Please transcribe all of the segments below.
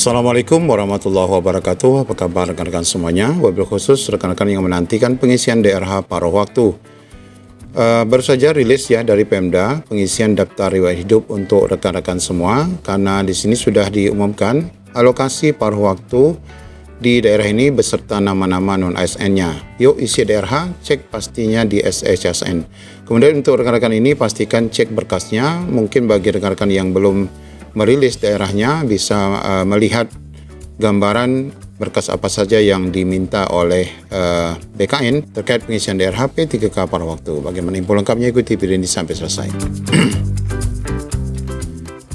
Assalamualaikum warahmatullahi wabarakatuh. Apa kabar rekan-rekan semuanya? Wabil khusus rekan-rekan yang menantikan pengisian DRH paruh waktu. Baru saja rilis ya dari Pemda pengisian daftar riwayat hidup untuk rekan-rekan semua, karena di sini sudah diumumkan alokasi paruh waktu di daerah ini beserta nama-nama non-ASN-nya. Yuk isi DRH, cek pastinya di SSCSN. Kemudian untuk rekan-rekan ini pastikan cek berkasnya. Mungkin bagi rekan-rekan yang belum merilis daerahnya bisa melihat gambaran berkas apa saja yang diminta oleh BKN terkait pengisian DRH P3K paruh waktu. Bagaimana info lengkapnya, ikuti video ini sampai selesai.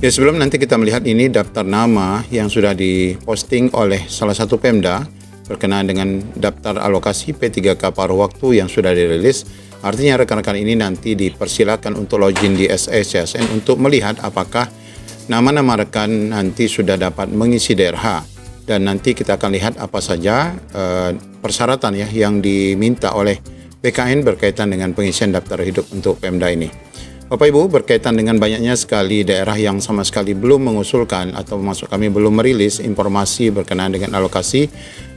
Ya, sebelum nanti kita melihat ini daftar nama yang sudah diposting oleh salah satu Pemda berkenaan dengan daftar alokasi P3K paruh waktu yang sudah dirilis. Artinya rekan-rekan ini nanti dipersilakan untuk login di SSCSN untuk melihat apakah nama-nama rekan nanti sudah dapat mengisi DRH, dan nanti kita akan lihat apa saja persyaratan ya yang diminta oleh BKN berkaitan dengan pengisian daftar hidup untuk Pemda ini. Bapak Ibu, berkaitan dengan banyaknya sekali daerah yang sama sekali belum mengusulkan atau maksud kami belum merilis informasi berkenaan dengan alokasi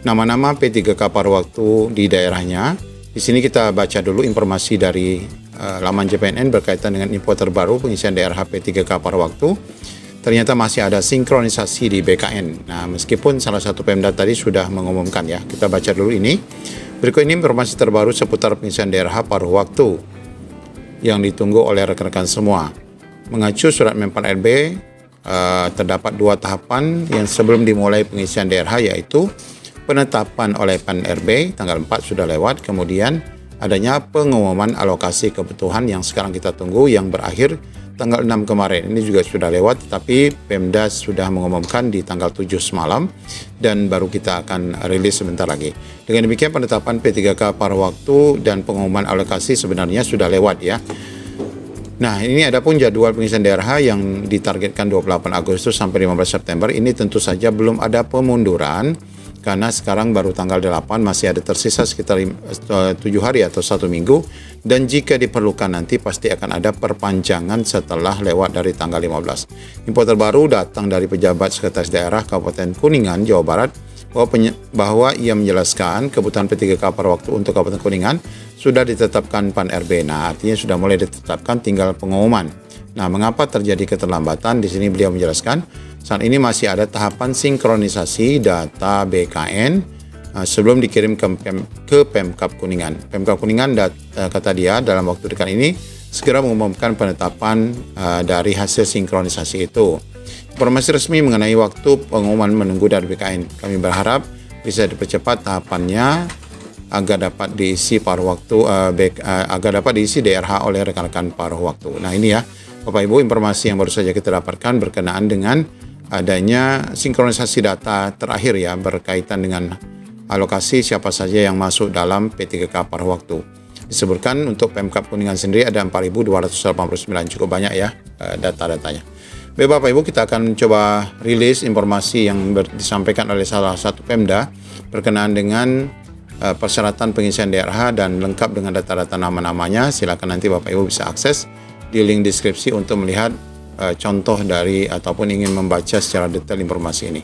nama-nama P3K paruh waktu di daerahnya. Di sini kita baca dulu informasi dari laman JPNN berkaitan dengan info terbaru pengisian DRH P3K paruh waktu. Ternyata masih ada sinkronisasi di BKN. Nah, meskipun salah satu Pemda tadi sudah mengumumkan ya, kita baca dulu ini. Berikut ini informasi terbaru seputar pengisian DRH paruh waktu yang ditunggu oleh rekan-rekan semua. Mengacu surat Menpan RB, terdapat dua tahapan yang sebelum dimulai pengisian DRH, yaitu penetapan oleh PAN RB tanggal 4 sudah lewat, kemudian adanya pengumuman alokasi kebutuhan yang sekarang kita tunggu yang berakhir tanggal 6 kemarin. Ini juga sudah lewat, tapi Pemda sudah mengumumkan di tanggal 7 semalam dan baru kita akan rilis sebentar lagi. Dengan demikian penetapan P3K paruh waktu dan pengumuman alokasi sebenarnya sudah lewat ya. Nah, ini ada pun jadwal pengisian DRH yang ditargetkan 28 Agustus sampai 15 September. Ini tentu saja belum ada pemunduran, karena sekarang baru tanggal 8, masih ada tersisa sekitar 7 hari atau 1 minggu, dan jika diperlukan nanti pasti akan ada perpanjangan setelah lewat dari tanggal 15. Info terbaru datang dari pejabat Sekretaris Daerah Kabupaten Kuningan, Jawa Barat, bahwa ia menjelaskan kebutuhan P3K paruh waktu untuk Kabupaten Kuningan sudah ditetapkan PAN RB. Nah, artinya sudah mulai ditetapkan, tinggal pengumuman. Nah, mengapa terjadi keterlambatan? Di sini beliau menjelaskan, saat ini masih ada tahapan sinkronisasi data BKN sebelum dikirim ke Pemkab Kuningan. Pemkab Kuningan, kata dia, dalam waktu dekat ini segera mengumumkan penetapan dari hasil sinkronisasi itu. Informasi resmi mengenai waktu pengumuman menunggu dari BKN. Kami berharap bisa dipercepat tahapannya agar dapat diisi paruh waktu, agar dapat diisi DRH oleh rekan-rekan paruh waktu. Nah, ini ya Bapak Ibu, informasi yang baru saja kita dapatkan berkenaan dengan adanya sinkronisasi data terakhir ya berkaitan dengan alokasi siapa saja yang masuk dalam P3K paruh waktu. Disebutkan untuk Pemkab Kuningan sendiri ada 4.289, cukup banyak ya data-datanya. Baik Bapak Ibu, kita akan coba rilis informasi yang disampaikan oleh salah satu Pemda berkenaan dengan persyaratan pengisian DRH dan lengkap dengan data-data nama-namanya. Silakan nanti Bapak Ibu bisa akses di link deskripsi untuk melihat contoh dari ataupun ingin membaca secara detail informasi ini.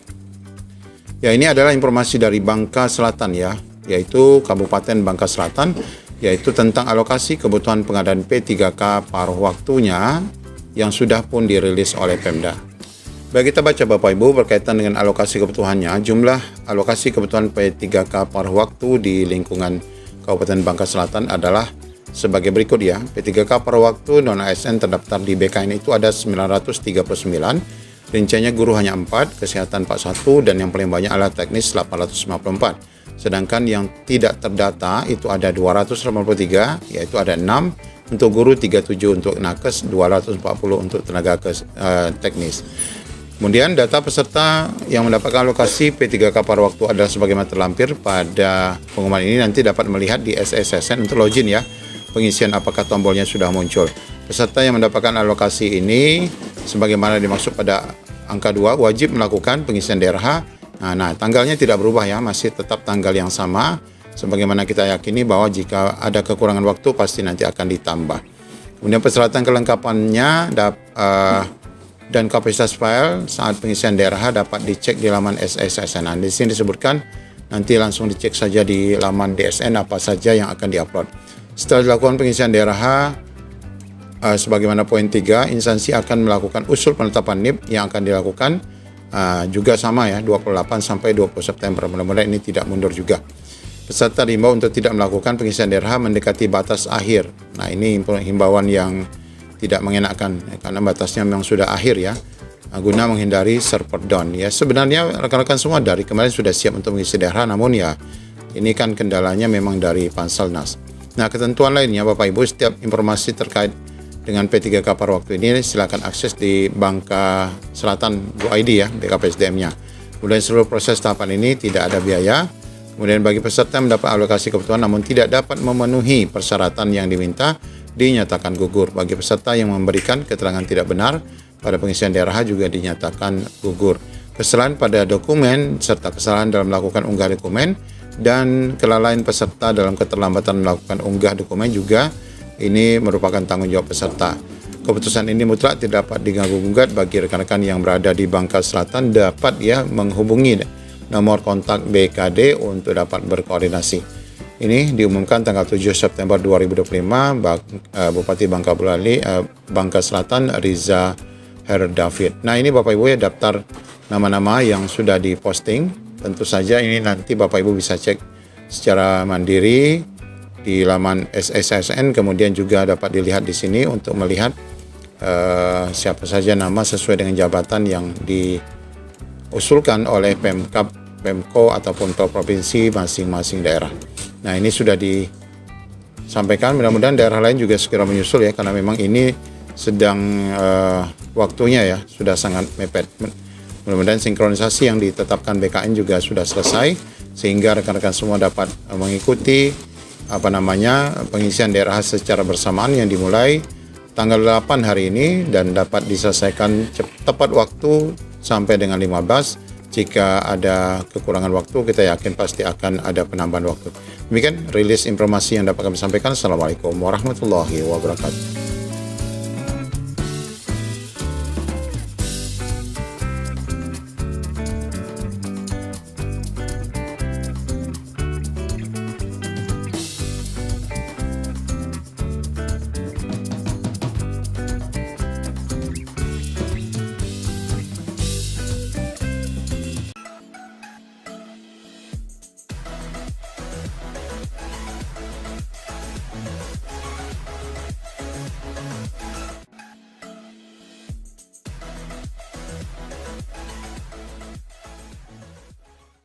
Ya, ini adalah informasi dari Bangka Selatan ya, yaitu Kabupaten Bangka Selatan, yaitu tentang alokasi kebutuhan pengadaan P3K paruh waktunya yang sudah pun dirilis oleh Pemda. Baik, kita baca Bapak Ibu berkaitan dengan alokasi kebutuhannya. Jumlah alokasi kebutuhan P3K paruh waktu di lingkungan Kabupaten Bangka Selatan adalah sebagai berikut ya. P3K paruh waktu non-ASN terdaftar di BKN itu ada 939, rinciannya guru hanya 4, kesehatan 41, dan yang paling banyak adalah teknis 854. Sedangkan yang tidak terdata itu ada 283, yaitu ada 6 untuk guru, 37 untuk nakes, 240 untuk tenaga teknis. Kemudian data peserta yang mendapatkan alokasi P3K paruh waktu adalah sebagaimana terlampir pada pengumuman ini. Nanti dapat melihat di SSCSN untuk login ya, pengisian apakah tombolnya sudah muncul. Peserta yang mendapatkan alokasi ini sebagaimana dimaksud pada angka 2 wajib melakukan pengisian DRH. Nah, tanggalnya tidak berubah ya, masih tetap tanggal yang sama. Sebagaimana kita yakini bahwa jika ada kekurangan waktu pasti nanti akan ditambah. Kemudian persyaratan kelengkapannya dan kapasitas file saat pengisian daerah dapat dicek di laman SSSN. Di sini disebutkan nanti langsung dicek saja di laman DSN apa saja yang akan diupload. Setelah dilakukan pengisian daerah, sebagaimana poin 3, instansi akan melakukan usul penetapan NIP yang akan dilakukan juga sama ya, 28 sampai 20 September. Mudah-mudahan ini tidak mundur juga. Peserta diimbau untuk tidak melakukan pengisian daerah mendekati batas akhir. Nah, ini himbauan yang tidak mengenakan karena batasnya memang sudah akhir ya, guna menghindari server down ya. Sebenarnya rekan-rekan semua dari kemarin sudah siap untuk mengisi daerah, namun ya ini kan kendalanya memang dari Panselnas. Nah, ketentuan lainnya Bapak Ibu, setiap informasi terkait dengan P3K paruh waktu ini silakan akses di Bangka Selatan Go.id ya, BKPSDM-nya. Kemudian seluruh proses tahapan ini tidak ada biaya. Kemudian bagi peserta mendapat alokasi kebutuhan namun tidak dapat memenuhi persyaratan yang diminta, dinyatakan gugur. Bagi peserta yang memberikan keterangan tidak benar pada pengisian daerah juga dinyatakan gugur. Kesalahan pada dokumen serta kesalahan dalam melakukan unggah dokumen dan kelalaian peserta dalam keterlambatan melakukan unggah dokumen juga ini merupakan tanggung jawab peserta. Keputusan ini mutlak tidak dapat diganggu-gugat. Bagi rekan-rekan yang berada di Bangka Selatan dapat ya menghubungi nomor kontak BKD untuk dapat berkoordinasi. Ini diumumkan tanggal 7 September 2025, Bupati Bangka Selatan Riza Herdavid. Nah, ini Bapak Ibu ya daftar nama-nama yang sudah diposting. Tentu saja ini nanti Bapak Ibu bisa cek secara mandiri di laman SSSN, kemudian juga dapat dilihat di sini untuk melihat siapa saja nama sesuai dengan jabatan yang diusulkan oleh Pemkab, Pemko ataupun provinsi masing-masing daerah. Nah, ini sudah disampaikan, mudah-mudahan daerah lain juga segera menyusul ya, karena memang ini sedang waktunya ya, sudah sangat mepet. Mudah-mudahan sinkronisasi yang ditetapkan BKN juga sudah selesai, sehingga rekan-rekan semua dapat mengikuti pengisian daerah secara bersamaan yang dimulai tanggal 8 hari ini dan dapat diselesaikan tepat waktu sampai dengan 15. Jika ada kekurangan waktu, kita yakin pasti akan ada penambahan waktu. Demikian rilis informasi yang dapat kami sampaikan. Assalamualaikum warahmatullahi wabarakatuh.